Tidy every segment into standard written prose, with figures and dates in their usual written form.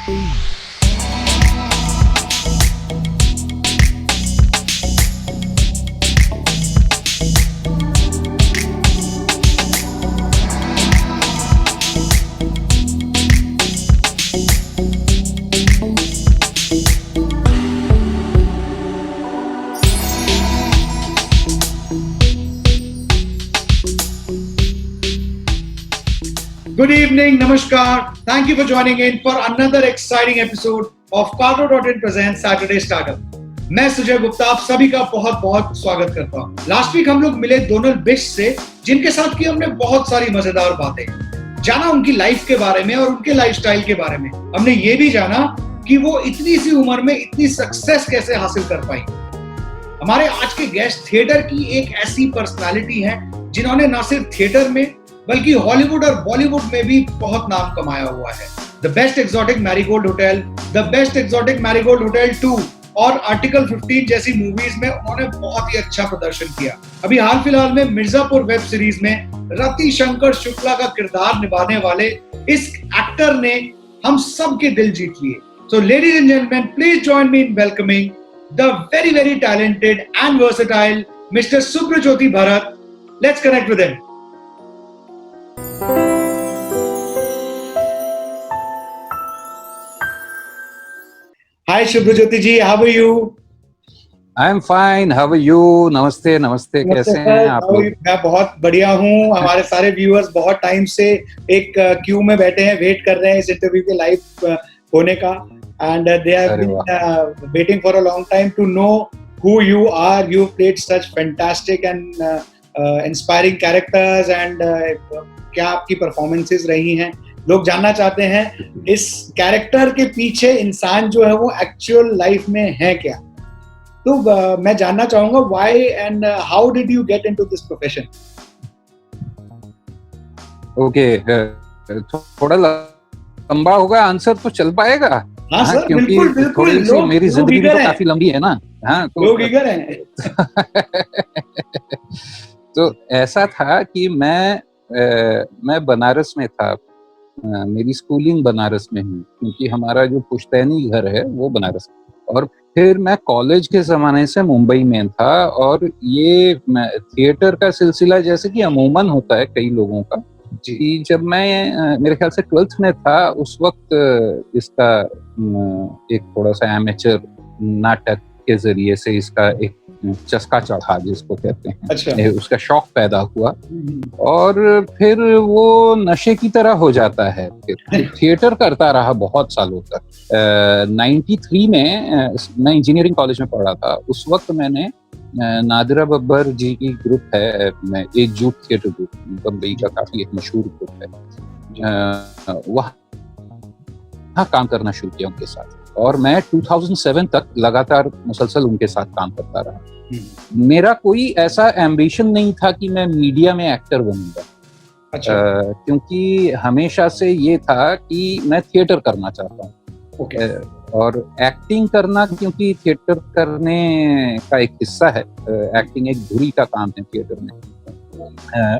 Good evening, Namaskar. Thank you for joining in for another exciting episode of Cardo.in presents Saturday Startup. मैं सुजय गुप्ता आप सभी का बहुत बहुत स्वागत करता हूँ। लास्ट वीक हम लोग मिले डोनाल्ड बिश से, जिनके साथ की हमने बहुत सारी मजेदार बातें जाना, उनकी लाइफ के बारे में और उनके लाइफस्टाइल के बारे में। हमने ये भी जाना कि वो इतनी सी उम्र में इतनी सक्सेस कैसे हासिल कर पाई। हमारे आज के गेस्ट थिएटर की एक ऐसी पर्सनालिटी है जिन्होंने न सिर्फ थिएटर में बल्कि हॉलीवुड और बॉलीवुड में भी बहुत नाम कमाया हुआ है। The best exotic marigold hotel, the best exotic marigold hotel 2 और आर्टिकल 15 जैसी मूवीज में उन्होंने बहुत ही अच्छा प्रदर्शन किया। अभी हाल फिलहाल में मिर्जापुर वेब सीरीज में रति शंकर शुक्ला का किरदार निभाने वाले इस एक्टर ने हम सब के दिल जीत लिए। So ladies and gentleman, please join me in welcoming the very talented and versatile mister Subhrajyoti Bharat. Let's connect with him. Hi Subhrajyoti ji, how are you? I'm fine. How are you? नमस्ते नमस्ते, कैसे हैं आप लोग? मैं बहुत बढ़िया हूँ। हमारे सारे व्यूअर्स बहुत टाइम से एक क्यू में बैठे हैं, वेट कर रहे हैं इस इंटरव्यू के लाइव होने का, and they have been waiting for a long time to know who you are. You played such fantastic and inspiring characters and क्या आपकी परफॉर्मेंसेस रही हैं। लोग जानना चाहते हैं इस कैरेक्टर के पीछे इंसान जो है वो एक्चुअल लाइफ में है क्या। तो मैं जानना चाहूंगा why and how did you get into this profession. Okay, थोड़ा लंबा होगा आंसर, तो चल पाएगा? हाँ सर, क्योंकि बिल्कुल थोड़ी सी मेरी जिंदगी तो काफी लंबी है ना। हाँ, तो लोग ईगर हैं। तो ऐसा था कि मैं बनारस में था। मेरी स्कूलिंग बनारस में हुई, क्योंकि हमारा जो पुश्तैनी घर है वो बनारस। और फिर मैं कॉलेज के ज़माने से मुंबई में था, और ये थिएटर का सिलसिला जैसे कि अमूमन होता है कई लोगों का, कि जब मैं मेरे ख्याल से 12th में था उस वक्त इसका एक थोड़ा सा एमेचर नाटक के जरिए से इसका एक चस्का चढ़ा, जिसको कहते हैं। अच्छा। उसका शौक पैदा हुआ और फिर वो नशे की तरह हो जाता है। फिर थिएटर करता रहा बहुत सालों तक। 93 में मैं इंजीनियरिंग कॉलेज में पढ़ा था। उस वक्त मैंने नादिरा बब्बर जी की ग्रुप है, एकजुट थिएटर ग्रुप, बम्बई का काफी एक मशहूर ग्रुप है, वहाँ काम करना शुरू किया उनके साथ। और मैं 2007 तक लगातार मुसलसल उनके साथ काम करता रहा। मेरा कोई ऐसा एम्बिशन नहीं था कि मैं मीडिया में एक्टर बनूंगा। अच्छा। क्योंकि हमेशा से ये था कि मैं थिएटर करना चाहता हूँ। और एक्टिंग करना, क्योंकि थिएटर करने का एक हिस्सा है, एक्टिंग एक धुरी का काम है थिएटर में।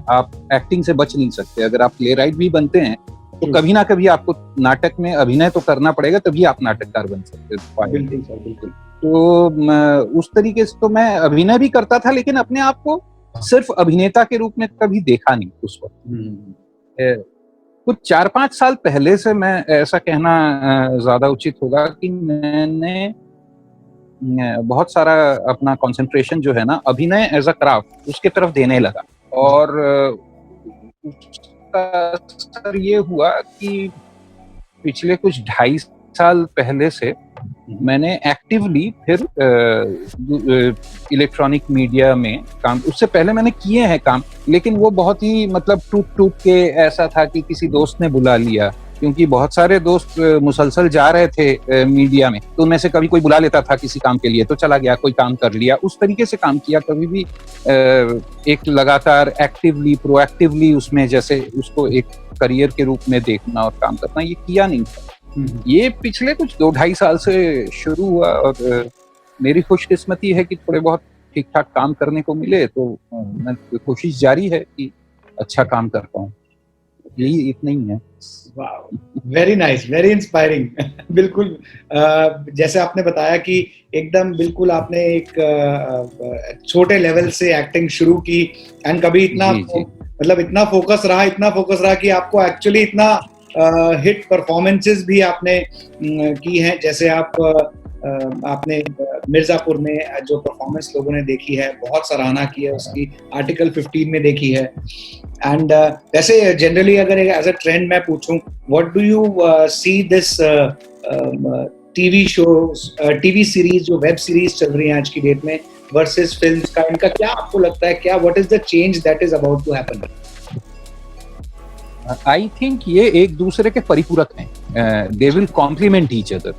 आप एक्टिंग से बच नहीं सकते। अगर आप प्ले राइट भी बनते हैं तो कभी ना कभी आपको नाटक में अभिनय तो करना पड़ेगा, तभी आप नाटककार बन सकते हैं। बिल्कुल सर, बिल्कुल। तो उस तरीके से तो मैं अभिनय भी करता था, लेकिन अपने आप को सिर्फ अभिनेता के रूप में कभी देखा नहीं उस वक्त। कुछ 4-5 साल पहले से, मैं ऐसा कहना ज्यादा उचित होगा, कि मैंने बहुत सारा अपना कंसंट्रेशन जो है ना, अभिनय एज अ क्राफ्ट, उसके तरफ देने लगा। और असर ये हुआ कि पिछले कुछ 2.5 साल पहले से मैंने एक्टिवली फिर इलेक्ट्रॉनिक मीडिया में काम, उससे पहले मैंने किए हैं काम, लेकिन वो बहुत ही मतलब टूट के ऐसा था कि किसी दोस्त ने बुला लिया, क्योंकि बहुत सारे दोस्त मुसलसल जा रहे थे मीडिया में, तो उनमें से कभी कोई बुला लेता था किसी काम के लिए, तो चला गया, कोई काम कर लिया। उस तरीके से काम किया। कभी भी एक लगातार एक्टिवली, प्रोएक्टिवली उसमें जैसे उसको एक करियर के रूप में देखना और काम करना, ये किया नहीं था। ये पिछले कुछ 2-2.5 साल से शुरू हुआ। और मेरी खुशकिस्मती है कि थोड़े बहुत ठीक ठाक काम करने को मिले, तो मैं कोशिश जारी है कि अच्छा काम कर पाऊँ। यही इतना ही है। Very nice, very inspiring. बिल्कुल जैसे आपने बताया कि एकदम बिल्कुल आपने एक छोटे लेवल से एक्टिंग शुरू की एंड कभी इतना मतलब इतना फोकस रहा कि आपको एक्चुअली इतना हिट परफॉर्मेंसेस भी आपने की हैं। जैसे आपने मिर्जापुर में जो परफॉर्मेंस लोगों ने देखी है, बहुत सराहना की है उसकी, आर्टिकल 15 में देखी है। एंड वैसे जनरली अगर एज अ ट्रेंड मैं पूछूं, what do you see this TV shows, TV series, जो वेब सीरीज चल रही है आज की डेट में वर्सेस फिल्म्स का, इनका क्या आपको लगता है, क्या what is the change that is about to happen? I think ये एक दूसरे के परिपूरक हैं। They will complement each other,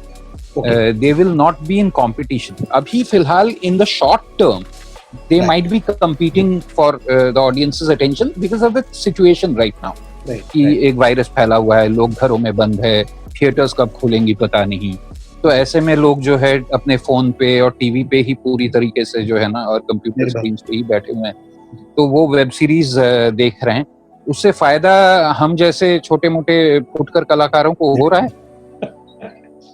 they will not be in competition. अभी फिलहाल in the short term they might be competing for the audience's attention because of the situation right now, कि एक वायरस फैला हुआ है, लोग घरों में बंद है, थिएटर्स कब खुलेंगी पता नहीं, तो ऐसे में लोग जो है अपने फोन पे और टीवी पे ही पूरी तरीके से जो है ना, और कंप्यूटर स्क्रीन पे ही बैठे हुए हैं, तो वो वेब सीरीज देख रहे हैं। उससे फायदा हम जैसे छोटे मोटे फुटकर कलाकारों को हो रहा है,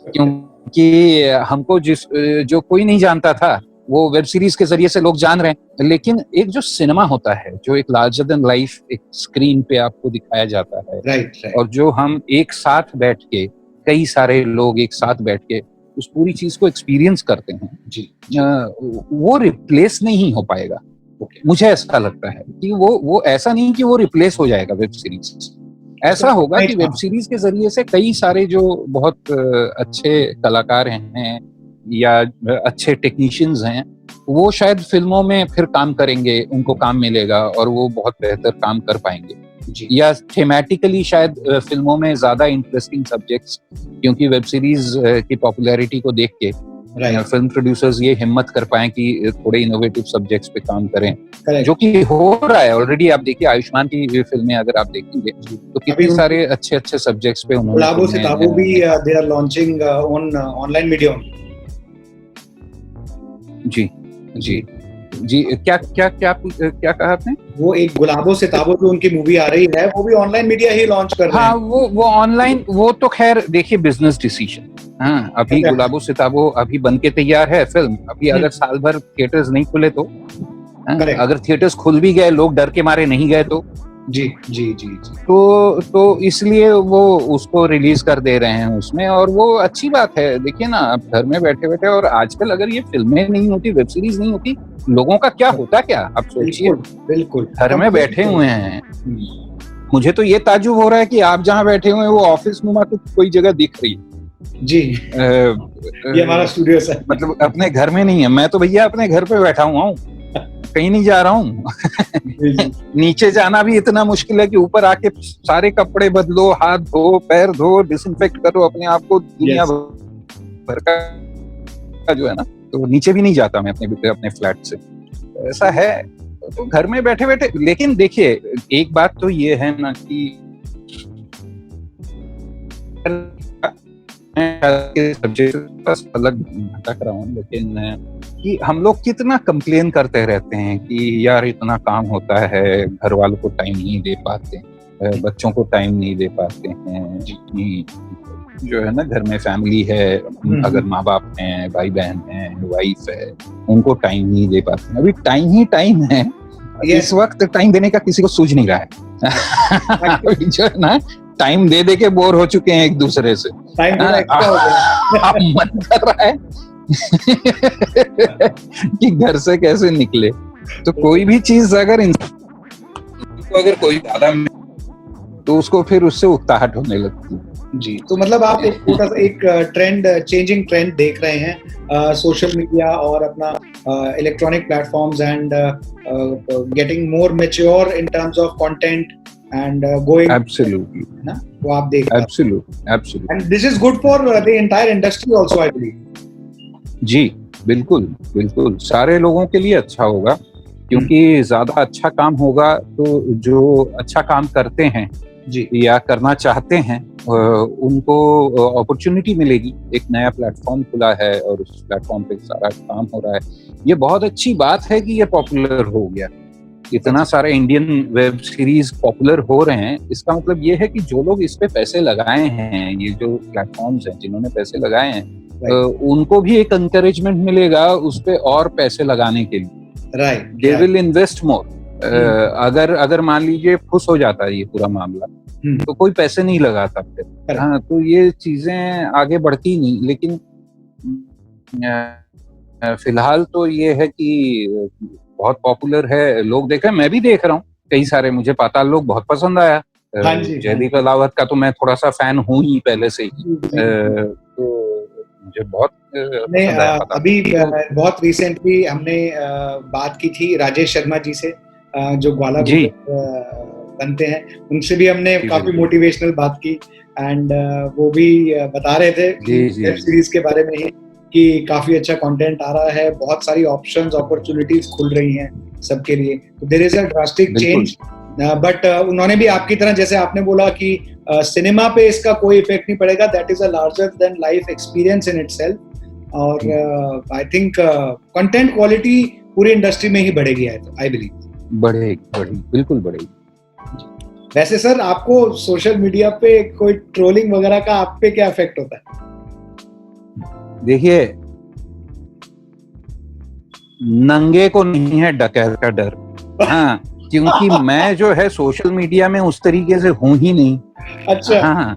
क्योंकि हमको जो कोई नहीं जानता था वो वेब सीरीज के जरिए से लोग जान रहे हैं। लेकिन एक जो सिनेमा होता है, जो एक लार्जर देन लाइफ एक स्क्रीन पे आपको दिखाया जाता है, और जो हम एक साथ बैठ के, कई सारे लोग एक साथ बैठ के उस पूरी चीज को एक्सपीरियंस करते हैं, वो रिप्लेस नहीं हो पाएगा। मुझे ऐसा लगता है कि वो ऐसा नहीं कि वो रिप्लेस हो जाएगा वेब सीरीज। ऐसा होगा कि वेब सीरीज के जरिए से कई सारे जो बहुत अच्छे कलाकार हैं या अच्छे टेक्नीशियंस हैं, वो शायद फिल्मों में फिर काम करेंगे, उनको काम मिलेगा और वो बहुत बेहतर काम कर पाएंगे। या थेमेटिकली शायद फिल्मों में ज्यादा इंटरेस्टिंग सब्जेक्ट्स, क्योंकि वेब सीरीज की पॉपुलैरिटी को देख के फिल्म प्रोड्यूसर्स ये हिम्मत कर पाए कि थोड़े इनोवेटिव सब्जेक्ट्स पे काम करें, जो कि हो रहा है ऑलरेडी। आप देखिए आयुष्मान की फिल्में अगर आप देखेंगे तो कितने सारे अच्छे अच्छे सब्जेक्ट्स पे उन्होंने ऑनलाइन मीडिया। जी जी जी, क्या क्या क्या क्या कहा आपने? वो एक गुलाबो सिताबो जो उनकी मूवी आ रही है, वो भी ऑनलाइन मीडिया ही लॉन्च कर रहे हैं। हाँ, वो ऑनलाइन, वो तो खैर देखिए बिजनेस डिसीजन। हाँ, अभी गुलाबो सिताबो अभी बन के तैयार है फिल्म, अभी अगर साल भर थिएटर्स नहीं खुले तो, अगर थिएटर्स खुल भी गए, लोग डर के मारे नहीं गए तो जी जी जी जी तो इसलिए वो उसको रिलीज कर दे रहे हैं उसमें, और वो अच्छी बात है। देखिए ना, आप घर में बैठे बैठे, और आजकल अगर ये फिल्में नहीं होती, वेब सीरीज नहीं होती, लोगों का क्या होता, क्या आप सोचिए। बिल्कुल घर में बैठे हुए हैं। मुझे तो ये ताज्जुब हो रहा है कि आप जहाँ बैठे हुए हैं वो ऑफिस नुमा तो कोई जगह दिख रही है जी। ये हमारा स्टूडियो है, मतलब अपने घर में नहीं है। मैं तो भैया अपने घर पे बैठा हुआ हूँ, कहीं नहीं जा रहा हूँ। नीचे जाना भी इतना मुश्किल है कि ऊपर आके सारे कपड़े बदलो, हाथ धो, पैर धो, डिसइंफेक्ट करो अपने आप को, दुनिया भर का जो है ना, तो नीचे भी नहीं जाता मैं अपने फ्लैट से। ऐसा है, तो घर में बैठे बैठे। लेकिन देखिए एक बात तो ये है ना कि सब्जेक्ट अलग भटक रहा हूँ, लेकिन कि हम लोग कितना कंप्लेन करते रहते हैं कि यार इतना काम होता है, घर वालों को टाइम नहीं दे पाते, बच्चों को टाइम नहीं दे पाते हैं, जो है ना, घर में फैमिली है, अगर माँ बाप हैं, भाई बहन हैं, वाइफ है, उनको टाइम नहीं दे पाते हैं। अभी टाइम ही टाइम है। इस वक्त टाइम देने का किसी को सूझ नहीं रहा है। जो है ना, टाइम दे के बोर हो चुके हैं एक दूसरे से। आप मन कर रहा है कि घर से कैसे निकले। तो कोई भी चीज अगर कोई बाधा में, तो उसको फिर उससे उकताहट होने लगती है। जी, तो मतलब आप एक छोटा सा एक ट्रेंड, चेंजिंग ट्रेंड देख रहे हैं, सोशल मीडिया और अपना electronic platforms and getting more mature in terms of content and going absolutely na, wo aap dekh absolutely and this is good for the entire industry also, I believe. जी बिल्कुल सारे लोगों के लिए अच्छा होगा, क्योंकि ज्यादा अच्छा काम होगा तो जो अच्छा काम करते हैं जी या करना चाहते हैं उनको अपॉर्चुनिटी मिलेगी। एक नया प्लेटफॉर्म खुला है और उस प्लेटफॉर्म पे सारा काम हो रहा है। ये बहुत अच्छी बात है कि ये पॉपुलर हो गया। इतना सारे इंडियन वेब सीरीज पॉपुलर हो रहे हैं, इसका मतलब ये है कि जो लोग इस पे पैसे लगाए हैं, ये जो प्लेटफॉर्म्स हैं जिन्होंने पैसे लगाए हैं, उनको भी एक एनकरेजमेंट मिलेगा उस पे और पैसे लगाने के लिए। Right, they will invest more. अगर मान लीजिए फुस हो जाता है ये पूरा मामला, तो कोई पैसे नहीं लगाता फिर। हाँ, तो ये चीजें आगे बढ़ती नहीं। लेकिन फिलहाल तो ये है कि बहुत पॉपुलर है, लोग देख रहे हैं, मैं भी देख रहा हूँ कई सारे। मुझे पाताल लोक बहुत पसंद आया। जयदीप अहलावत का तो मैं थोड़ा सा फैन हूँ ही पहले से ही, तो मुझे बहुत पसंद आया। अभी बहुत रिसेंटली हमने बात की थी राजेश शर्मा जी से, जो ग्वाला बनते हैं, उनसे भी हमने काफी मोटिवेशनल बात की। एंड वो भी बता रहे थे वेब सीरीज के बारे में ही कि काफी अच्छा कंटेंट आ रहा है, बहुत सारी ऑप्शंस, अपॉर्चुनिटीज खुल रही हैं सबके लिए। तो there is a drastic change. But उन्होंने भी आपकी तरह, जैसे आपने बोला कि सिनेमा पे इसका कोई इफेक्ट नहीं पड़ेगा, that is a larger than life experience in itself. और आई थिंक कंटेंट क्वालिटी पूरी इंडस्ट्री में ही बढ़ेगी, आई बिलीव। बढ़ेगी, बिल्कुल बढ़ेगी। वैसे सर, आपको सोशल मीडिया पे कोई ट्रोलिंग वगैरह का आप पे क्या इफेक्ट होता है? देखिए, नंगे को नहीं है डकैत का डर। हाँ, क्योंकि मैं जो है सोशल मीडिया में उस तरीके से हूं ही नहीं। अच्छा। हाँ,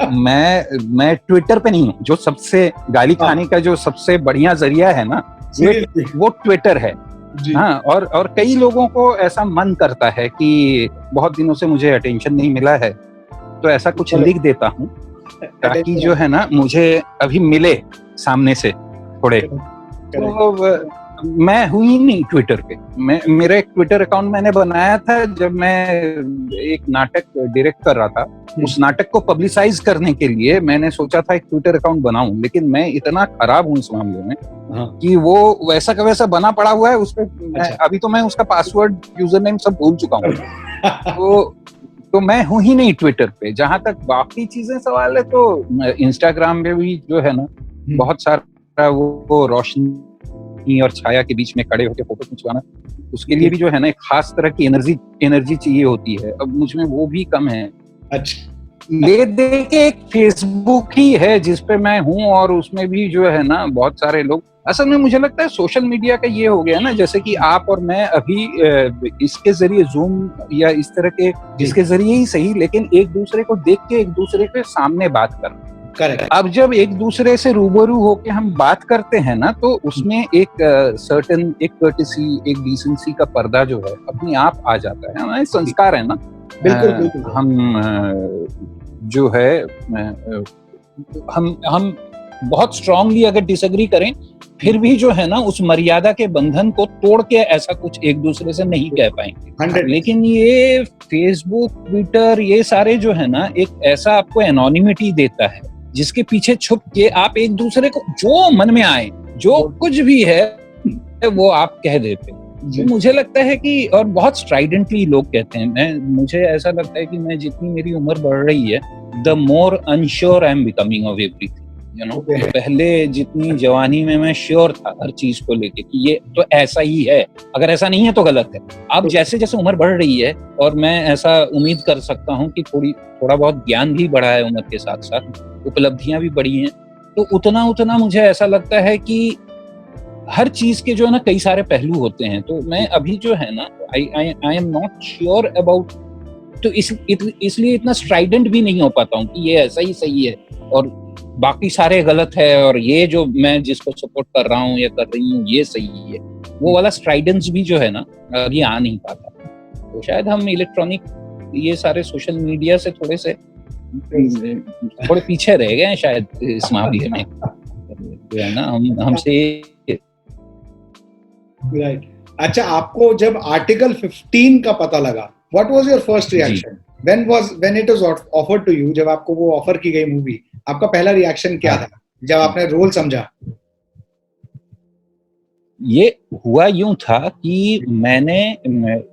मैं ट्विटर पे नहीं हूँ। जो सबसे गाली खाने का जो सबसे बढ़िया जरिया है ना, वो ट्विटर है। हाँ, और कई लोगों को ऐसा मन करता है कि बहुत दिनों से मुझे अटेंशन नहीं मिला है, तो ऐसा कुछ लिख देता हूँ ताकि जो है ना मुझे अभी मिले सामने से थोड़े। तो मैं हुई नहीं ट्विटर पे। मेरा एक ट्विटर अकाउंट मैंने बनाया था जब मैं एक नाटक डायरेक्ट कर रहा था। उस नाटक को पब्लिसाइज करने के लिए मैंने सोचा था एक ट्विटर अकाउंट बनाऊं, लेकिन मैं इतना खराब हूँ इस मामले में कि वो वैसा का वैसा बना पड़ा हुआ है उस पे। अभी तो मैं उसका पासवर्ड, यूजर नेम सब भूल चुका हूँ। तो मैं हूँ ही नहीं ट्विटर पे। जहां तक बाकी चीजें सवाल है, तो इंस्टाग्राम में भी जो है ना बहुत सारा वो रोशनी और छाया के बीच में खड़े होकर फोटो खिंचवाना, उसके लिए भी जो है ना एक खास तरह की एनर्जी चाहिए होती है। अब मुझ में वो भी कम है। अच्छा, ले दे के एक फेसबुक ही है जिसपे मैं हूँ, और उसमें भी जो है ना बहुत सारे लोग। असल में मुझे लगता है सोशल मीडिया का ये हो गया ना, जैसे कि आप और मैं अभी इसके जरिए जूम या इस तरह के जिसके जरिए ही सही, लेकिन एक दूसरे को देख के एक दूसरे के सामने बात करना। करेक्ट। अब जब एक दूसरे से रूबरू होके हम बात करते हैं ना, तो उसमें एक सर्टेन एक कर्टेसी, एक डिसेंसी का पर्दा जो है अपने आप आ जाता है। हमारे संस्कार है ना। बिल्कुल। हम जो है हम बहुत स्ट्रांगली अगर डिसएग्री करें, फिर भी जो है ना उस मर्यादा के बंधन को तोड़ के ऐसा कुछ एक दूसरे से नहीं कह पाएंगे। लेकिन ये फेसबुक, ट्विटर, ये सारे जो है ना एक ऐसा आपको एनोनिमिटी देता है जिसके पीछे छुप के आप एक दूसरे को जो मन में आए, जो कुछ भी है वो आप कह देते हैं। तो मुझे लगता है कि, और बहुत स्ट्राइडेंटली लोग कहते हैं, मुझे ऐसा लगता है कि मैं जितनी मेरी उम्र बढ़ रही है, the more unsure I am becoming of everything. पहले जितनी जवानी में मैं श्योर था हर चीज को लेके कि ये तो ऐसा ही है, अगर ऐसा नहीं है तो गलत है। अब जैसे जैसे उम्र बढ़ रही है, और मैं ऐसा उम्मीद कर सकता हूँ कि थोड़ा बहुत ज्ञान भी बढ़ा है उम्र के साथ साथ, उपलब्धियां भी बढ़ी हैं, तो उतना मुझे ऐसा लगता है कि हर चीज के जो है ना कई सारे पहलू होते हैं। तो मैं अभी जो है ना I am not sure about, तो इसलिए इतना स्ट्राइडेंट भी नहीं हो पाता हूँ कि ये ऐसा ही सही है और बाकी सारे गलत है, और ये जो मैं जिसको सपोर्ट कर रहा हूँ या कर रही हूँ ये सही है। वो वाला स्ट्राइडेंस भी जो है ना अभी आ नहीं पाता। तो शायद हम इलेक्ट्रॉनिक, ये सारे सोशल मीडिया से थोड़े पीछे रह गए हैं शायद इस मामले में, जो है ना हमसे। राइट। अच्छा, आपको जब आर्टिकल 15 का पता लगा, what was your first reaction? When it was offered to you, जब आपको वो ऑफर की गई मूवी, आपका पहला रिएक्शन क्या था जब आपने रोल समझा? ये हुआ यूं था कि मैंने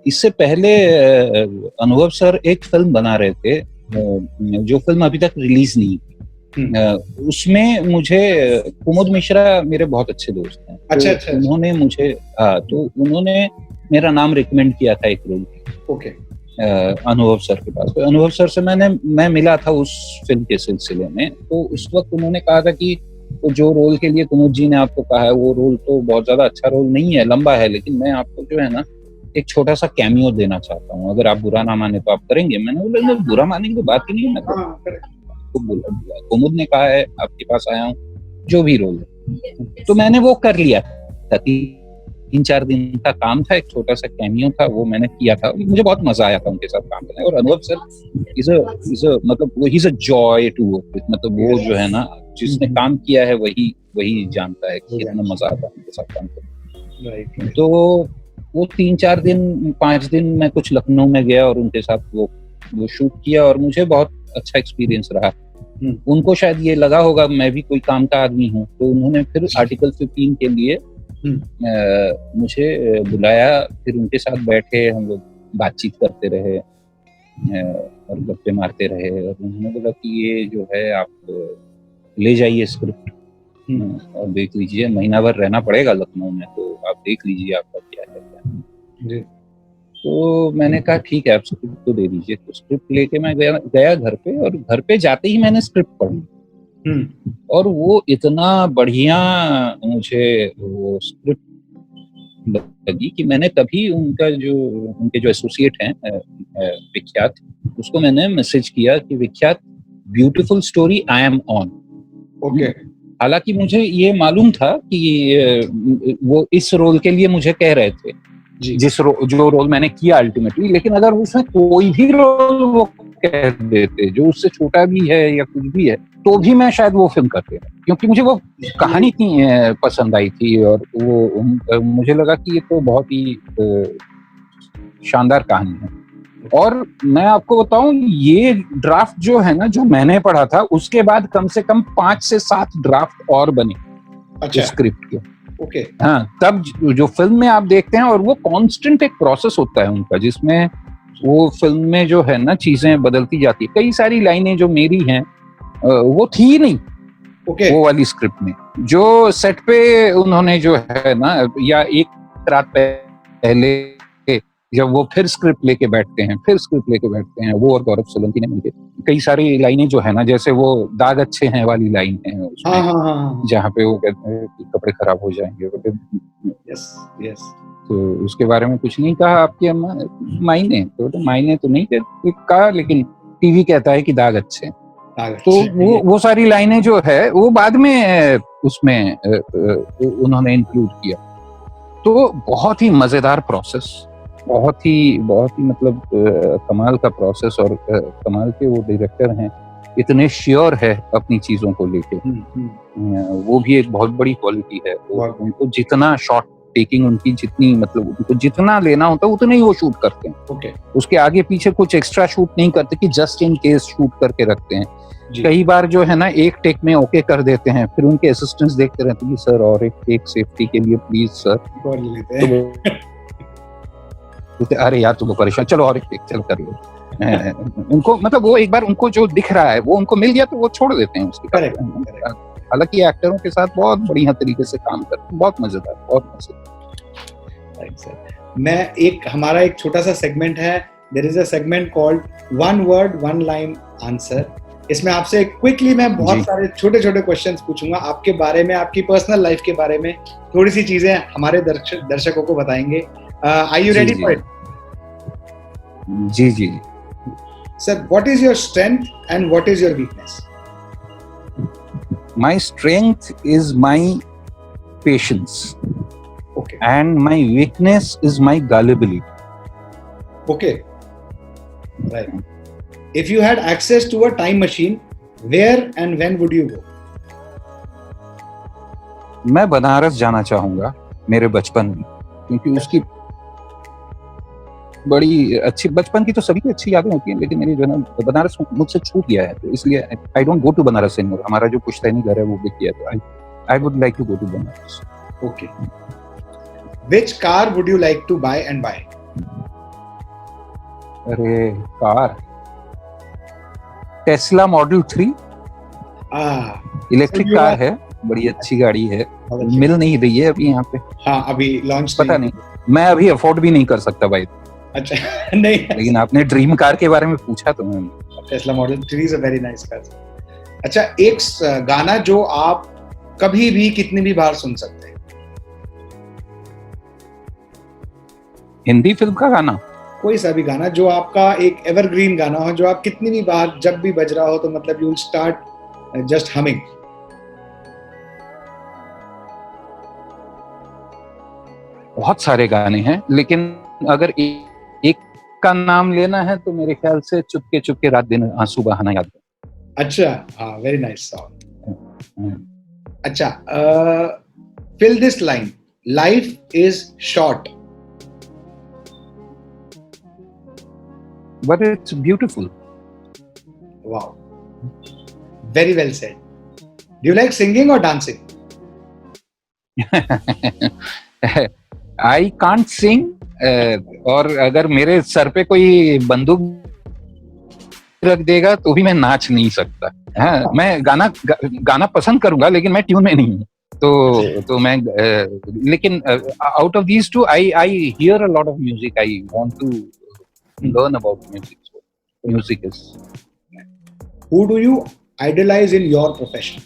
इससे पहले अनुभव सर एक फिल्म बना रहे थे, जो फिल्म अभी तक रिलीज नहीं। उसमें मुझे कुमुद मिश्रा मेरे बहुत अच्छे दोस्त हैं। अच्छा। उन्होंने मुझे तो उन्होंने मेरा नाम रिकमेंड किया था एक रोल ओके अनुभव सर के पास। तो अनुभव सर से मैं मिला था उस फिल्म के सिलसिले में। तो उस वक्त उन्होंने कहा था कि तो जो रोल के लिए कुमुद जी ने आपको कहा है वो रोल तो बहुत ज्यादा अच्छा रोल नहीं है, लंबा है, लेकिन मैं आपको जो है ना एक छोटा सा कैमियो देना चाहता हूँ, अगर आप बुरा ना माने तो आप करेंगे। मैंने बोला बुरा माने की तो बात ही नहीं है, मैं तो बोला कुमुद ने कहा है आपके पास आया हूँ, जो भी रोल है। तो मैंने वो कर लिया था, 3-4 दिन का काम था, एक छोटा सा कैमियो था, वो मैंने किया था। मुझे बहुत मजा आया था उनके साथ काम करने। और अनुभव सर इज अ मतलब he is a joy to work with. मतलब वो जो है ना, जिसने काम किया है वही जानता है कि कितना मजा आता है उनके साथ काम करने। तो वो 3-4 दिन 5 दिन मैं कुछ लखनऊ में गया और उनके साथ वो शूट किया और मुझे बहुत अच्छा एक्सपीरियंस रहा। उनको शायद ये लगा होगा मैं भी कोई काम का आदमी हूँ, तो उन्होंने फिर आर्टिकल 15 के लिए मुझे बुलाया। फिर उनके साथ बैठे, हम लोग बातचीत करते रहे और गप्पे मारते रहे। और उन्होंने बोला कि ये जो है आप ले जाइए स्क्रिप्ट और देख लीजिए, महीना भर रहना पड़ेगा लखनऊ में, तो आप देख लीजिए आपका क्या है। तो मैंने कहा ठीक है, आप स्क्रिप्ट तो दे दीजिए। तो स्क्रिप्ट लेके मैं गया घर पे, और घर पे जाते ही मैंने स्क्रिप्ट पढ़ी और वो इतना बढ़िया मुझे वो स्क्रिप्ट लगी कि मैंने तभी उनके जो एसोसिएट हैं विख्यात, उसको मैंने मैसेज किया कि विख्यात, beautiful story, I am on. Okay. हालांकि मुझे ये मालूम था कि वो इस रोल के लिए मुझे कह रहे थे, जो रोल मैंने किया अल्टीमेटली, लेकिन अगर उसमें कोई भी रोल वो कह देते जो उससे छोटा भी है या कुछ भी है, तो भी मैं शायद वो फिल्म करते, क्योंकि मुझे वो कहानी इतनी पसंद आई थी। और वो मुझे लगा कि ये तो बहुत ही शानदार कहानी है। और मैं आपको बताऊं, ये ड्राफ्ट जो है ना, जो मैंने पढ़ा था, उसके बाद कम से कम 5 से 7 ड्राफ्ट और बने स्क्रिप्ट के। ओके। हाँ, तब जो फिल्म में आप देखते हैं, और वो कांस्टेंट एक प्रोसेस होता है उनका, जिसमें वो फिल्म में जो है ना चीजें बदलती जाती है। कई सारी लाइनें जो मेरी हैं वो थी नहीं वो वाली स्क्रिप्ट में, जो सेट पे उन्होंने जो है ना, या एक रात पहले जब वो फिर स्क्रिप्ट लेके बैठते हैं वो और गौरव सोलंकी ने मिलकर, कई सारी लाइनें जो है ना, जैसे वो दाग अच्छे हैं वाली लाइन है उसमें, जहाँ पे वो कहते हैं कि कपड़े खराब हो जाएंगे। तो उसके बारे में कुछ नहीं कहा आपकी अम्मा, मायने तो नहीं कहा, लेकिन टीवी कहता है कि दाग अच्छे। तो वो सारी लाइनें जो है वो बाद में उसमें उन्होंने इंक्लूड किया। तो बहुत ही मजेदार प्रोसेस, बहुत ही मतलब कमाल का प्रोसेस। और कमाल के वो डायरेक्टर हैं, इतने श्योर है अपनी चीजों को लेके, वो भी एक बहुत बड़ी क्वालिटी है। उनको जितना शॉट टेकिंग, उनकी जितनी मतलब उनको जितना लेना होता है उतना ही वो शूट करते हैं। उसके आगे पीछे कुछ एक्स्ट्रा शूट नहीं करते कि जस्ट इन केस शूट करके रखते हैं। कई बार जो है ना एक टेक में ओके कर देते हैं, फिर उनके असिस्टेंट्स देखते रहते हैं कि सर और एक टेक सेफ्टी के लिए प्लीज सर, तो अरे यार तुम परेशान, चलो और एक टेक चल कर लो। उनको मतलब वो एक बार उनको जो दिख रहा है वो उनको मिल गया तो वो छोड़ देते हैं उसकी। हालांकि एक्टरों के साथ बहुत बढ़िया तरीके से काम करते हैं, बहुत मजेदार। हमारा एक छोटा सा सेगमेंट है, there is a segment called one word one line answer. इसमें आपसे क्विकली मैं बहुत सारे छोटे छोटे क्वेश्चंस पूछूंगा आपके बारे में, आपकी पर्सनल लाइफ के बारे में, थोड़ी सी चीजें हमारे दर्शकों को बताएंगे। Are you ready for it? जी। Sir, what is your strength and what is your weakness? My strength is my patience. Okay. And my weakness is my gullibility. Okay. Right. If you had access to a time machine, where and when would you go? मैं बनारस जाना चाहूंगा मेरे बचपन में, क्योंकि उसकी बड़ी अच्छी, बचपन की तो सभी की अच्छी यादें होती हैं, लेकिन मेरी जो ना बनारस मुझसे छूट गया है, तो इसलिए I don't go to Banaras anymore. हमारा जो पुश्तैनी घर है वो बिक गया, तो I would like to go to Banaras. Okay. Which car would you like to buy and why? अरे car, Tesla model 3 electric car है, बड़ी अच्छी गाड़ी है, मिल नहीं रही है अभी यहाँ पे। हाँ, अभी लॉन्च पता नहीं, मैं अभी अफोर्ड भी नहीं कर सकता भाई। अच्छा नहीं, लेकिन आपने ड्रीम कार के बारे में पूछा तो मैं Tesla model 3 is a very nice car. अच्छा, एक गाना जो आप कभी भी कितनी भी बार सुन सकते हैं। हिंदी फिल्म का गाना, कोई सा भी गाना जो आपका एक एवरग्रीन गाना हो, जो आप कितनी भी बार जब भी बज रहा हो तो मतलब you will start just humming. बहुत सारे गाने हैं, लेकिन अगर एक का नाम लेना है तो मेरे ख्याल से चुपके चुपके रात दिन आंसू बहाना याद है। अच्छा, हाँ, वेरी नाइस सॉन्ग। Hmm. अच्छा, fill this line, life is short But it's beautiful. Wow, very well said. Do you like singing और डांसिंग? I can't sing, और अगर मेरे सर पे कोई बंदूक रख देगा तो भी मैं नाच नहीं सकता। हाँ, मैं गाना पसंद करूंगा, लेकिन मैं ट्यून में नहीं हूँ। तो मैं लेकिन out of these two I hear a lot of music, I want to learn about music. So, music is Who do you idolize in your profession?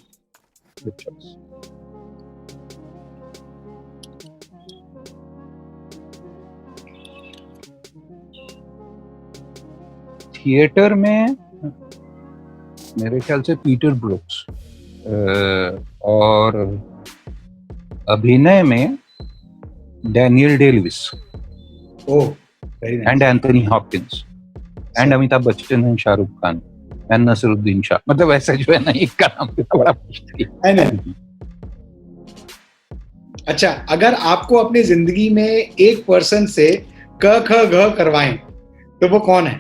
the choice. Theatre में मेरे ख्याल से पीटर ब्रूक्स, और अभिनय में Daniel Day Lewis Oh, very nice. And Anthony Hopkins and Amitabh Bachchan and Shahrukh Khan and Naseeruddin Shah. मतलब ऐसा जो है ना, एक का नाम बड़ा मुश्किल है ना? अच्छा, अगर आपको अपनी जिंदगी में एक पर्सन से क ख घ करवाएं तो वो कौन है?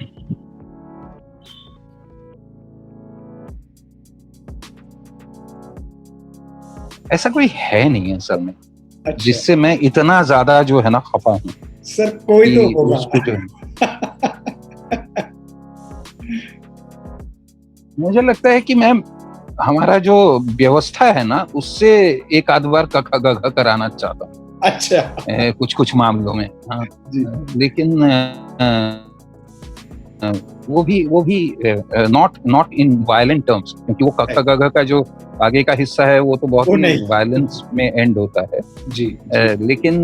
ऐसा कोई है नहीं असल में, अच्छा, जिससे मैं इतना ज्यादा जो है ना खफा हूँ। सर कोई तो होगा। उसको जो मुझे लगता है कि मैं, हमारा जो व्यवस्था है ना, उससे एक आध बार क ख ग घ कराना चाहता हूँ। अच्छा, कुछ कुछ मामलों में, हाँ। जी। लेकिन वो भी नॉट इन वायलेंट टर्म्स, क्योंकि वो क ख ग घ का जो आगे का हिस्सा है वो तो बहुत वो ही नहीं। वायलेंस में एंड होता है। जी, लेकिन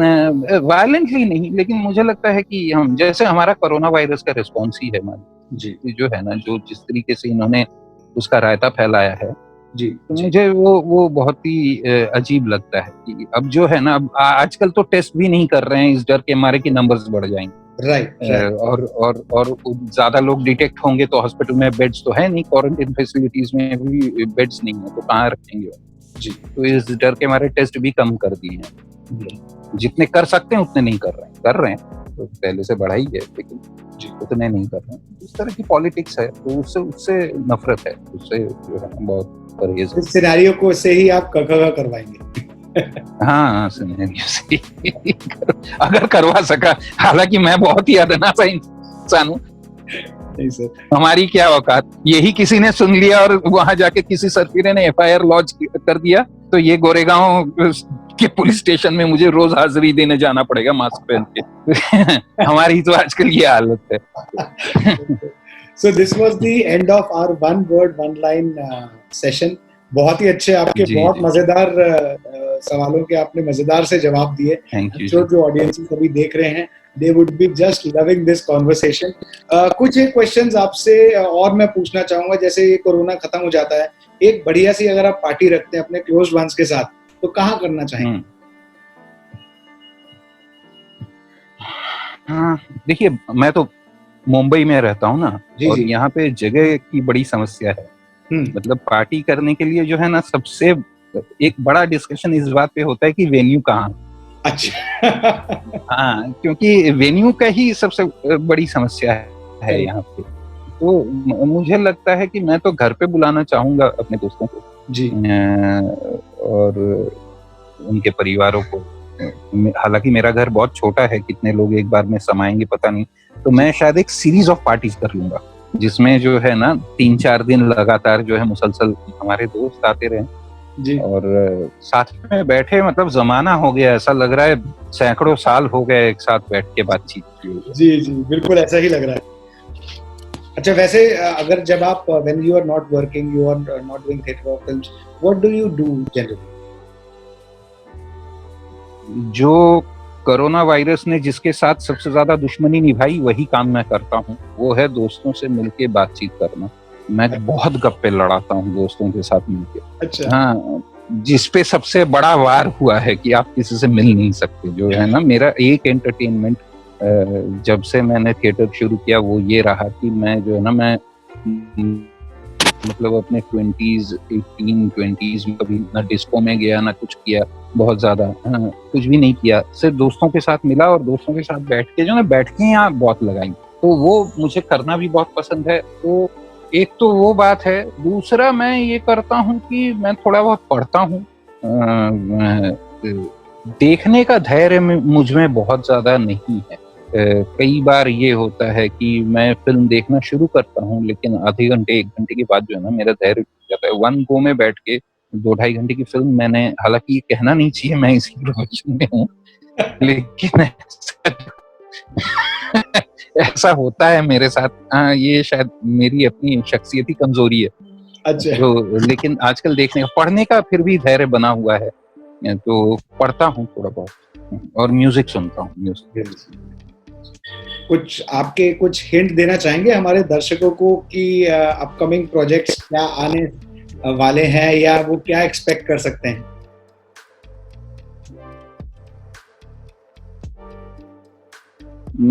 वायलेंटली नहीं, लेकिन मुझे लगता है कि हम, जैसे हमारा कोरोना वायरस का रिस्पॉन्स ही है मान, जी, जो है ना, जो जिस तरीके से इन्होंने उसका रायता फैलाया है, जी, तो मुझे वो बहुत ही अजीब लगता है कि अब जो है ना, अब आजकल तो टेस्ट भी नहीं कर रहे हैं इस डर के मारे कि नंबर्स बढ़ जाएंगे। राइट। और ज्यादा लोग डिटेक्ट होंगे तो हॉस्पिटल में बेड्स तो है नहीं, क्वारंटाइन फैसिलिटीज में भी बेड्स नहीं है, तो कहाँ रखेंगे? जी, तो इस डर के मारे टेस्ट भी कम कर दिए हैं। जितने कर सकते हैं उतने नहीं कर रहे हैं, तो पहले से बढ़ा ही है, लेकिन उतने नहीं कर रहे हैं। इस तरह की पॉलिटिक्स है, तो उससे नफरत है, उससे जो है बहुत परहेज है। इस सिनेरियो को से ही आप क ख घ करवाएंगे। हाँ, सिनेरियो से अगर करवा सका, हालांकि मैं बहुत ही अदना सा इंसान हूँ। नहीं सर, हमारी क्या औकात, यही किसी ने सुन लिया और वहां जाके किसी सरफिरे ने FIR लॉन्च कर दिया, तो ये गोरेगांव के पुलिस स्टेशन में मुझे रोज हाजिरी देने जाना पड़ेगा मास्क पहन के। हमारी तो आजकल ये हालत है। So this was the end of our one word one line session. बहुत ही अच्छे आपके बहुत मजेदार सवालों के आपने मजेदार से जवाब दिए। जो ऑडियंस अभी देख रहे हैं, they would be just loving this conversation. कुछ एक क्वेश्चंस आपसे और मैं पूछना चाहूंगा। जैसे ये कोरोना खत्म हो जाता है, एक बढ़िया सी अगर आप पार्टी रखते हैं अपने क्लोज वंस के साथ, तो कहाँ करना चाहेंगे? देखिए, मैं तो मुंबई में रहता हूँ ना, और यहाँ पे जगह की बड़ी समस्या है। मतलब पार्टी करने के लिए जो है ना, सबसे एक बड़ा डिस्कशन इस बात पे होता है कि वेन्यू कहाँ। अच्छा। हाँ, क्योंकि वेन्यू का ही सबसे बड़ी समस्या है यहाँ पे। तो मुझे लगता है कि मैं तो घर पे बुलाना चाहूंगा अपने दोस्तों को जी, और उनके परिवारों को। हालांकि मेरा घर बहुत छोटा है, कितने लोग एक बार में समाएंगे पता नहीं, तो मैं शायद एक सीरीज ऑफ पार्टीज कर लूंगा, जिसमें जो है ना 3-4 दिन लगातार जो है मुसलसल हमारे दोस्त आते रहे, जी और साथ में बैठे, मतलब जमाना हो गया, ऐसा लग रहा है सैकड़ों साल हो गए एक साथ बैठ के बातचीत किए। जी जी, बिल्कुल ऐसा ही लग रहा है। अच्छा, वैसे अगर जब आप when you are not working, you are not doing theatre और films, what do you do generally? जो कोरोना वायरस ने जिसके साथ सबसे ज्यादा दुश्मनी निभाई वही काम मैं करता हूँ, वो है दोस्तों से मिलके बातचीत करना। मैं बहुत गप्पे लड़ाता हूँ दोस्तों के साथ मिलके। अच्छा। हाँ, जिसपे सबसे बड़ा वार हुआ है कि आप किसी से मिल नहीं सकते, जो है ना मेरा एक एंटरटेनमेंट जब से मैंने थिएटर शुरू किया वो ये रहा कि मैं जो है ना मैं मतलब अपने 18 20s में कभी ना डिस्को में गया ना कुछ किया, बहुत ज्यादा हाँ, कुछ भी नहीं किया, सिर्फ दोस्तों के साथ मिला और दोस्तों के साथ बैठ के जो ना बैठकियां बहुत लगाई, तो वो मुझे करना भी बहुत पसंद है। तो एक तो वो बात है, दूसरा मैं ये करता हूँ कि मैं थोड़ा बहुत पढ़ता हूँ। देखने का धैर्य मुझ में बहुत ज्यादा नहीं है। कई बार ये होता है कि मैं फिल्म देखना शुरू करता हूँ लेकिन आधे घंटे 1 घंटे के बाद जो है ना मेरा धैर्य टूट जाता है। वन गो में बैठ के 2 ढाई घंटे की फिल्म मैंने, हालांकि ये कहना नहीं चाहिए मैं इसी प्रोफेशन में हूँ, लेकिन ऐसा होता है मेरे साथ। हाँ, ये शायद मेरी अपनी शख्सियती कमजोरी है। अच्छा। तो लेकिन आजकल देखने का, पढ़ने का फिर भी धैर्य बना हुआ है, तो पढ़ता हूँ थोड़ा बहुत और म्यूजिक सुनता हूँ। म्यूजिक कुछ आपके कुछ हिंट देना चाहेंगे हमारे दर्शकों को कि अपकमिंग प्रोजेक्ट्स क्या आने वाले हैं या वो क्या एक्सपेक्ट कर सकते हैं?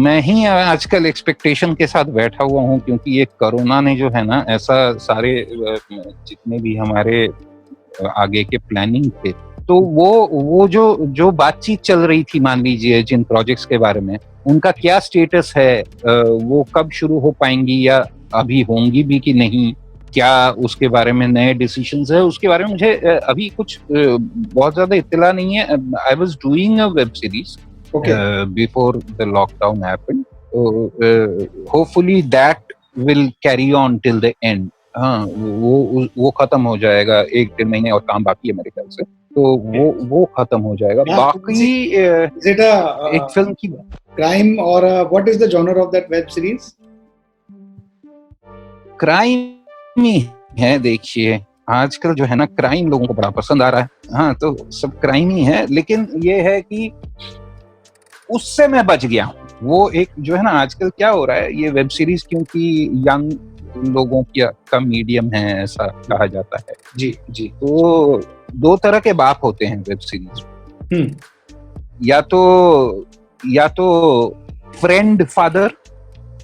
मैं ही आजकल एक्सपेक्टेशन के साथ बैठा हुआ हूँ, क्योंकि ये कोरोना ने जो है ना ऐसा सारे जितने भी हमारे आगे के प्लानिंग थे, तो वो जो जो बातचीत चल रही थी, मान लीजिए जिन प्रोजेक्ट्स के बारे में, उनका क्या स्टेटस है, वो कब शुरू हो पाएंगी या अभी होंगी भी कि नहीं, क्या उसके बारे में नए डिसीजंस है, उसके बारे में मुझे अभी कुछ बहुत ज्यादा इत्तला नहीं है। I was doing a web series before the lockdown happened, hopefully that will carry on till the end. हाँ, वो खत्म हो जाएगा, 1 1.5 महीने और काम बाकी है मेरे ख्याल से, तो वो खत्म हो जाएगा। बाकी Is it a एक फिल्म की crime or what is the genre of that web series? Crime ही है। देखिए आजकल जो है ना क्राइम लोगों को बड़ा पसंद आ रहा है, हाँ, तो सब क्राइम ही है, लेकिन ये है कि उससे मैं बच गया हूँ। वो एक जो है ना आजकल क्या हो रहा है, ये वेब सीरीज क्योंकि यंग लोगों का मीडियम है ऐसा कहा जाता है, जी जी। तो 2 तरह के बाप होते हैं वेब सीरीज। या तो फ्रेंड फादर,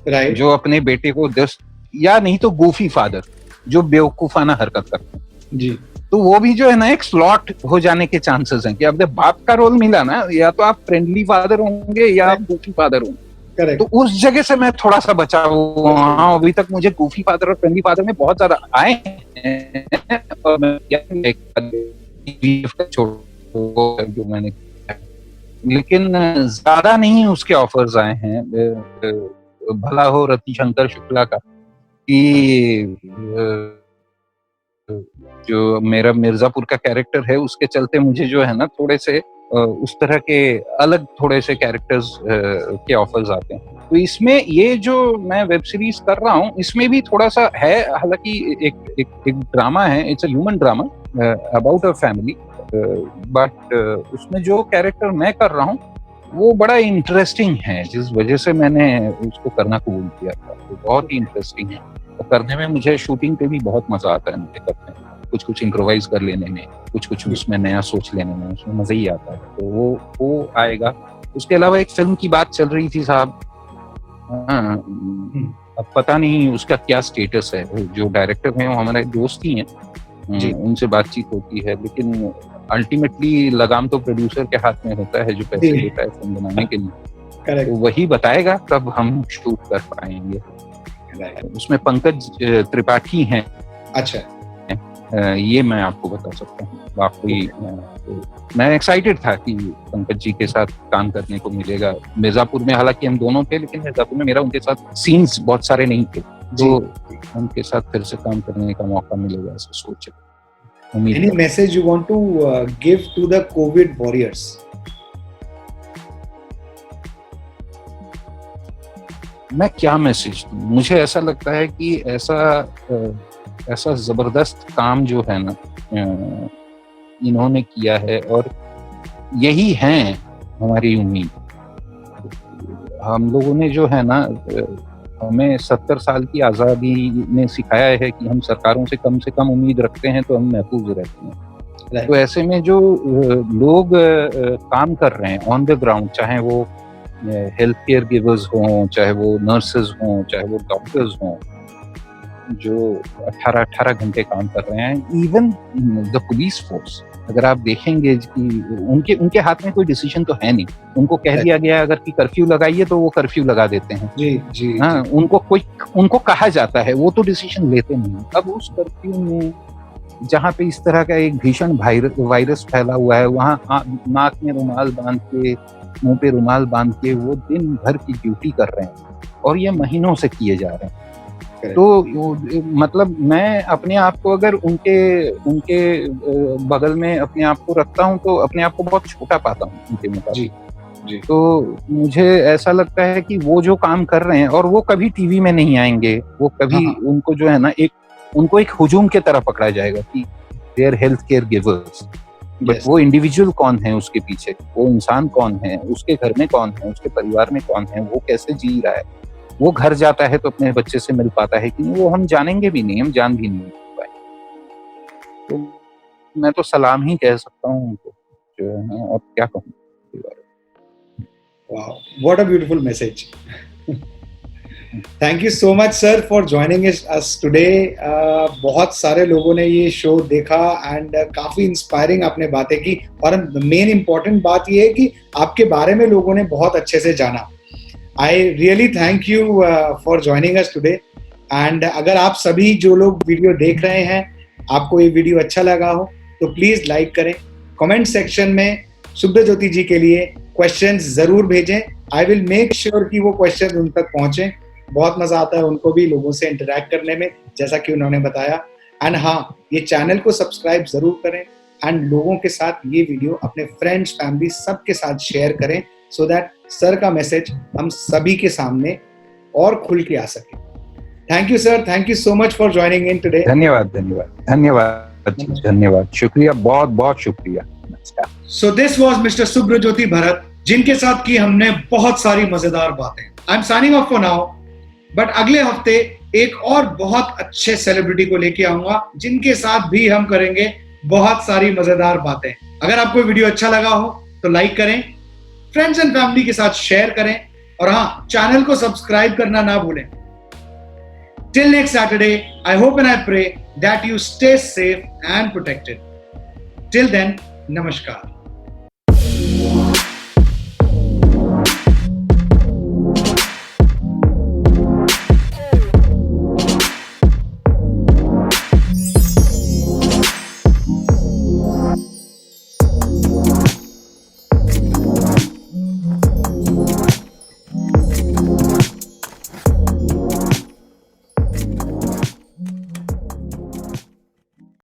राइट, जो अपने बेटे को या नहीं तो गूफी फादर, जो बेवकूफाना हरकत करते हैं जी। तो वो भी जो है ना एक स्लॉट हो जाने के चांसेस हैं कि अब जब बाप का रोल मिला ना, या तो आप फ्रेंडली फादर होंगे या आप गूफी फादर होंगे। करेक्ट। तो उस जगह से मैं थोड़ा सा बचा हुआ हूँ। अभी तक मुझे गूफी फादर और फ्रेंडली फादर में बहुत ज्यादा आए हैं, और मैं जो मैंने, लेकिन ज्यादा नहीं उसके ऑफर्स आए हैं। भला हो रतिशंकर शुक्ला का कि जो मेरा मिर्जापुर का कैरेक्टर है उसके चलते मुझे जो है ना थोड़े से उस तरह के अलग थोड़े से कैरेक्टर्स के ऑफर्स आते हैं। तो इसमें ये जो मैं वेब सीरीज कर रहा हूँ इसमें भी थोड़ा सा है, हालांकि एक ड्रामा है, it's a human drama about a family, but उसमें जो कैरेक्टर मैं कर रहा हूँ वो बड़ा इंटरेस्टिंग है, जिस वजह से मैंने उसको करना कबूल किया था। तो बहुत ही इंटरेस्टिंग है और करने में मुझे शूटिंग पे भी बहुत मजा आता है मुझे करने में, कुछ इम्प्रोवाइज कर लेने में, कुछ उसमें नया सोच लेने में, उसमें मजा ही आता है। तो वो आएगा। उसके अलावा एक फिल्म की बात चल रही थी साहब, हाँ, अब पता नहीं उसका क्या स्टेटस है। जो डायरेक्टर हैं वो हमारे दोस्त ही हैं, उनसे बातचीत होती है, लेकिन अल्टीमेटली लगाम तो प्रोड्यूसर के हाथ में होता है जो पैसे देता है फिल्म बनाने के लिए। तो वही बताएगा कब हम शूट कर पाएंगे। उसमें पंकज त्रिपाठी हैं। अच्छा, ये मैं आपको बता सकता हूँ। बाकी मैं एक्साइटेड था कि पंकज जी के साथ काम करने को मिलेगा। मिर्जापुर में हालांकि हम दोनों थे, लेकिन मिर्जापुर में मेरा उनके साथ सीन्स बहुत सारे नहीं थे, तो उनके साथ फिर से काम करने का मौका मिलेगा ऐसा सोच। उम्मीद Any message you want to give to the COVID warriors? मैं क्या मैसेज दूं? मुझे ऐसा लगता है कि ऐसा जबरदस्त काम जो है ना इन्होंने किया है, और यही है हमारी उम्मीद। हम लोगों ने जो है ना, हमें 70 साल की आज़ादी ने सिखाया है कि हम सरकारों से कम उम्मीद रखते हैं तो हम महफूज रहते हैं। तो ऐसे में जो लोग काम कर रहे हैं ऑन द ग्राउंड, चाहे वो हेल्थ केयर गिवर्स हों, चाहे वो नर्सेज हों, चाहे वो डॉक्टर्स हों, जो 18 घंटे काम कर रहे हैं, इवन द पुलिस फोर्स, अगर आप देखेंगे कि उनके हाथ में कोई डिसीजन तो है नहीं। उनको कह दिया गया अगर कि कर्फ्यू लगाइए तो वो कर्फ्यू लगा देते हैं। जी हाँ, उनको कहा जाता है, वो तो डिसीजन लेते नहीं। अब उस कर्फ्यू में जहाँ पे इस तरह का एक भीषण वायरस फैला हुआ है, वहाँ नाक में रुमाल बांध के, मुंह पे रुमाल बांध के वो दिन भर की ड्यूटी कर रहे हैं, और ये महीनों से किए जा रहे हैं। तो मतलब मैं अपने आप को अगर उनके बगल में अपने आप को रखता हूँ तो अपने आप को बहुत छोटा पाता हूँ उनके मुकाबले। जी। तो मुझे ऐसा लगता है कि वो जो काम कर रहे हैं, और वो कभी टीवी में नहीं आएंगे, वो कभी उनको जो है ना उनको एक हुजूम की तरह पकड़ा जाएगा कि they are health care givers, but वो इंडिविजुअल कौन है उसके पीछे, वो इंसान कौन है, उसके घर में कौन है, उसके परिवार में कौन है, वो कैसे जी रहा है, वो घर जाता है तो अपने बच्चे से मिल पाता है कि नहीं, वो हम जानेंगे भी नहीं, हम जान भी नहीं पाएंगे। तो मैं तो सलाम ही कह सकता हूँ उनको, जो है ना, और क्या कहूँ। Wow, what a beautiful message. Thank you so much sir for joining us today. बहुत सारे लोगों ने ये शो देखा एंड काफी इंस्पायरिंग आपने बातें की, और मेन इम्पोर्टेंट बात ये है कि आपके बारे में लोगों ने बहुत अच्छे से जाना। I really thank you for joining us today. And अगर आप सभी जो लोग वीडियो देख रहे हैं, आपको ये वीडियो अच्छा लगा हो तो प्लीज लाइक करें, कमेंट सेक्शन में सुब्रज्योति जी के लिए क्वेश्चंस जरूर भेजें। आई विल मेक श्योर कि वो क्वेश्चन उन तक पहुंचे। बहुत मजा आता है उनको भी लोगों से इंटरेक्ट करने में, जैसा कि उन्होंने बताया। एंड हाँ, ये चैनल को सब्सक्राइब जरूर करें, एंड लोगों के साथ ये वीडियो अपने फ्रेंड्स, फैमिली सबके साथ शेयर करें, सो दैट सर का मैसेज हम सभी के सामने और खुल के आ सके। Thank you sir, thank you so much for joining in today. धन्यवाद, शुक्रिया, बहुत बहुत शुक्रिया। So this was mister Subhrajyoti Bharat, जिनके साथ की हमने बहुत सारी मजेदार बातें। I am signing off for now, but अगले हफ्ते एक और बहुत अच्छे सेलिब्रिटी को लेके आऊंगा, जिनके साथ भी हम करेंगे बहुत सारी मजेदार बातें। अगर आपको वीडियो अच्छा लगा हो तो लाइक करें, फ्रेंड्स एंड फैमिली के साथ शेयर करें, और हाँ, चैनल को सब्सक्राइब करना ना भूलें। Till next Saturday, I hope and I pray that you stay safe and protected. Till then, namaskar.